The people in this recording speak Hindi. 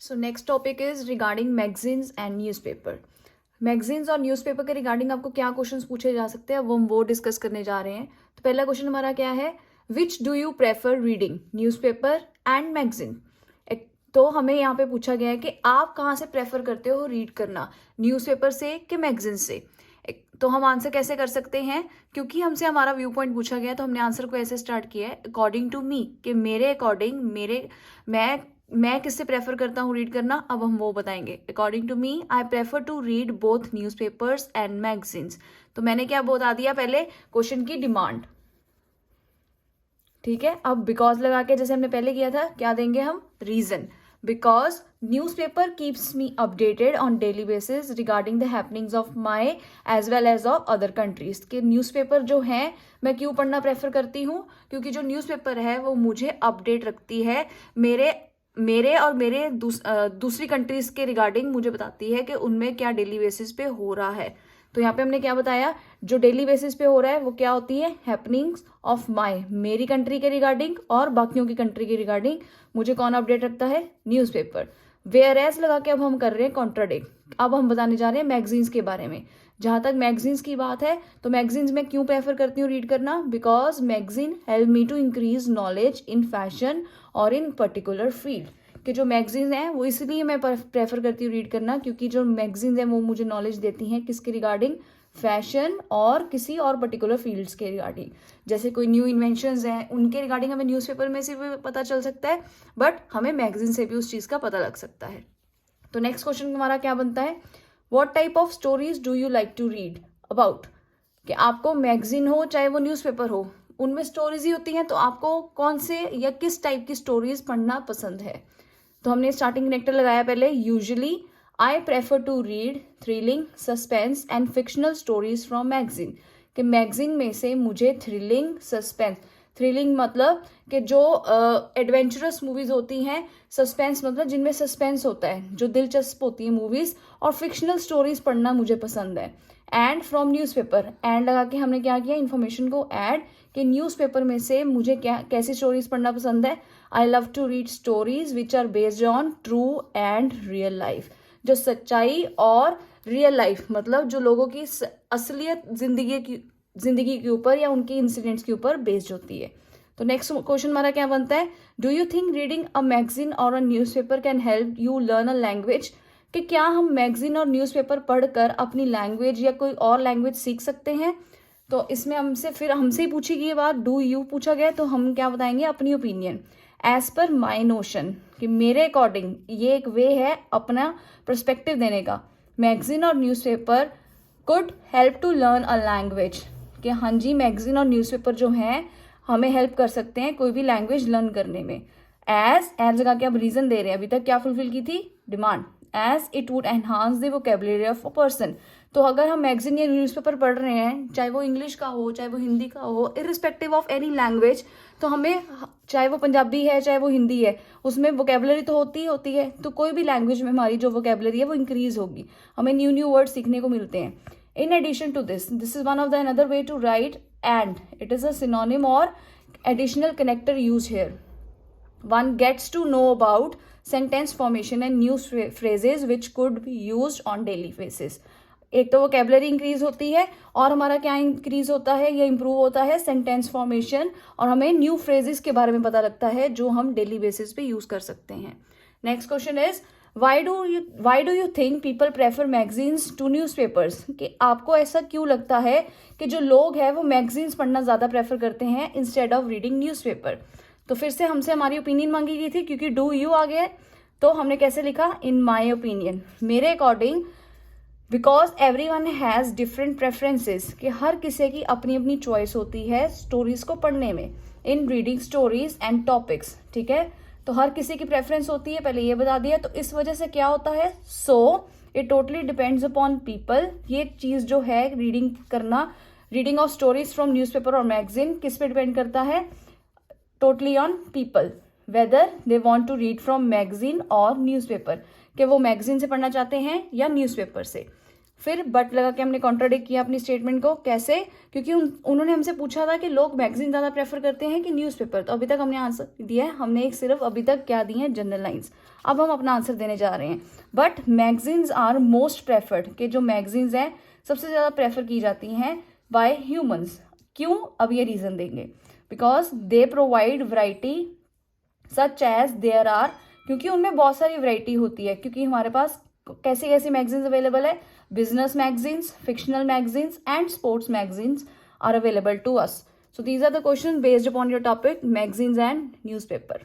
So next topic is regarding magazines and newspaper. Magazines और न्यूज़पेपर के रिगार्डिंग आपको क्या क्वेश्चंस पूछे जा सकते हैं वो हम डिस्कस करने जा रहे हैं। तो पहला क्वेश्चन हमारा क्या है, which do you prefer reading, newspaper and magazine. तो हमें यहाँ पे पूछा गया है कि आप कहाँ से प्रेफर करते हो रीड करना, न्यूज़पेपर से कि मैगजीन से। तो हम आंसर कैसे कर सकते हैं, क्योंकि हमसे हमारा व्यू पॉइंट पूछा गया तो हमने आंसर को ऐसे स्टार्ट किया है अकॉर्डिंग टू मी, कि मेरे अकॉर्डिंग मैं किससे प्रेफर करता हूँ रीड करना। अब हम वो बताएंगे। According to me I prefer to read both newspapers and magazines. तो मैंने क्या बता दिया पहले, क्वेश्चन की डिमांड। ठीक है, अब बिकॉज लगा के जैसे हमने पहले किया था, क्या देंगे हम, reason. Because newspaper keeps me updated on daily basis regarding the happenings of my as well as of other countries. के न्यूज़पेपर जो है मैं क्यों पढ़ना प्रेफर करती हूँ, क्योंकि जो न्यूज़पेपर है वो मुझे अपडेट रखती है मेरे और मेरे दूसरी कंट्रीज के रिगार्डिंग, मुझे बताती है कि उनमें क्या डेली बेसिस पे हो रहा है। तो यहाँ पे हमने क्या बताया, जो डेली बेसिस पे हो रहा है वो क्या होती है, हैपनिंग्स ऑफ माई, मेरी कंट्री के रिगार्डिंग, और बाकियों की कंट्री के रिगार्डिंग मुझे कौन अपडेट रखता है, न्यूज़पेपर। वेयर एज लगा के अब हम कर रहे हैं कॉन्ट्राडिक्ट। अब हम बताने जा रहे हैं मैगजीन्स के बारे में। जहां तक मैगजीन्स की बात है तो मैगजीन्स में क्यों प्रेफर करती हूँ रीड करना, because magazine help me to increase knowledge in fashion और इन पर्टिकुलर फील्ड। कि जो मैगजीन है वो इसलिए मैं प्रेफर करती हूँ रीड करना, क्योंकि जो मैगजीन है वो मुझे नॉलेज देती हैं किसके रिगार्डिंग, फैशन और किसी और पर्टिकुलर फील्ड्स के रिगार्डिंग। जैसे कोई न्यू इन्वेंशंस हैं उनके रिगार्डिंग हमें न्यूज़पेपर में से भी पता चल सकता है, बट हमें मैगजीन से भी उस चीज़ का पता लग सकता है। तो नेक्स्ट क्वेश्चन हमारा क्या बनता है, what type of stories do you like to read about. कि आपको मैगजीन हो चाहे वो न्यूज़पेपर हो, उनमें स्टोरीज ही होती हैं, तो आपको कौन से या किस टाइप की स्टोरीज पढ़ना पसंद है। तो हमने स्टार्टिंग कनेक्टर लगाया पहले, usually I prefer to read thrilling, suspense and fictional stories from magazine. कि मैगजीन में से मुझे थ्रिलिंग, सस्पेंस, थ्रिलिंग मतलब कि जो एडवेंचरस मूवीज होती हैं, सस्पेंस मतलब जिनमें सस्पेंस होता है, जो दिलचस्प होती है मूवीज, और फिक्शनल स्टोरीज पढ़ना मुझे पसंद है। एंड फ्रॉम न्यूज़पेपर, एंड लगा के हमने क्या किया, इन्फॉर्मेशन को ऐड, कि न्यूज़पेपर में से मुझे क्या कैसी स्टोरीज पढ़ना पसंद है। I love to read stories which are based on true and real life. जो सच्चाई और रियल लाइफ मतलब जो लोगों की असलियत जिंदगी के ऊपर या उनके इंसिडेंट्स के ऊपर बेस्ड होती है। तो नेक्स्ट क्वेश्चन हमारा क्या बनता है, do you think reading a magazine और a newspaper can help you learn a language. कि क्या हम मैगजीन और न्यूज़पेपर पढ़कर अपनी लैंग्वेज या कोई और लैंग्वेज सीख सकते हैं। तो इसमें हमसे ही पूछी गई ये बात, डू यू पूछा गया, तो हम क्या बताएंगे, अपनी ओपिनियन। एज पर माई नोशन, कि मेरे अकॉर्डिंग ये एक वे है अपना परस्पेक्टिव देने का। मैगजीन और newspaper could help to learn a language. कि हाँ जी, मैगजीन और न्यूज़पेपर जो हैं हमें हेल्प कर सकते हैं कोई भी लैंग्वेज लर्न करने में। एज जगह के अब रीजन दे रहे हैं, अभी तक क्या फुलफिल की थी, demand. As it would enhance the vocabulary of a person. तो अगर हम मैगजीन या न्यूज़पेपर पढ़ रहे हैं, चाहे वो इंग्लिश का हो चाहे वो हिंदी का हो, इरिस्पेक्टिव ऑफ एनी लैंग्वेज, तो हमें चाहे वो पंजाबी है चाहे वो हिंदी है, उसमें वोकेबुलरी तो होती है। तो कोई भी लैंग्वेज में हमारी जो वोकेबुलरी है वो इंक्रीज होगी, हमें न्यू न्यू वर्ड सीखने को मिलते हैं। In addition to this is one of the another way to write, and it is a synonym or additional connector used here. One gets to know about sentence formation and new phrases which could be used on daily basis. एक तो वोकेबुलरी इंक्रीज होती है और हमारा क्या इंक्रीज होता है, ये इंप्रूव होता है सेंटेंस फॉर्मेशन, और हमें न्यू फ्रेजेस के बारे में पता लगता है जो हम डेली बेसिस पे यूज कर सकते हैं। Next question is, Why do you think people prefer magazines to newspapers? कि आपको ऐसा क्यों लगता है कि जो लोग हैं वो मैगजीन्स पढ़ना ज़्यादा प्रेफर करते हैं इंस्टेड ऑफ रीडिंग न्यूज़पेपर। तो फिर से हमसे हमारी ओपिनियन मांगी गई थी, क्योंकि डू यू आ गया, तो हमने कैसे लिखा, इन माई ओपिनियन, मेरे according. Because every one has different preferences, कि हर किसी की अपनी अपनी चॉइस होती है स्टोरीज को पढ़ने में, इन रीडिंग स्टोरीज एंड टॉपिक्स। ठीक है, तो हर किसी की प्रेफरेंस होती है, पहले ये बता दिया। तो इस वजह से क्या होता है, so it totally depends upon people. ये चीज जो है रीडिंग करना, reading of stories from newspaper और मैगजीन, किस पे डिपेंड करता है, totally on people, whether they want to read from magazine और न्यूज़पेपर, कि वो मैगजीन से पढ़ना चाहते हैं या न्यूज़पेपर से। फिर बट लगा के हमने कॉन्ट्राडिक्ट किया अपनी स्टेटमेंट को। कैसे? क्योंकि उन्होंने हमसे पूछा था कि लोग मैगजीन ज़्यादा प्रेफर करते हैं कि न्यूज़पेपर। तो अभी तक हमने आंसर दिया है, हमने एक सिर्फ अभी तक क्या दी है, जनरल लाइन्स। अब हम अपना आंसर देने जा रहे हैं। But magazines are most preferred, कि जो मैगजीन्स हैं सबसे ज़्यादा प्रेफर की जाती हैं बाय ह्यूमंस। क्यों? अब ये रीज़न देंगे। Because they provide variety such as there are, क्योंकि उनमें बहुत सारी वैरायटी होती है। क्योंकि हमारे पास कैसी कैसी मैगजीन्स अवेलेबल है, business magazines, fictional magazines and sports magazines are available to us. So these are the questions based upon your topic magazines and newspaper.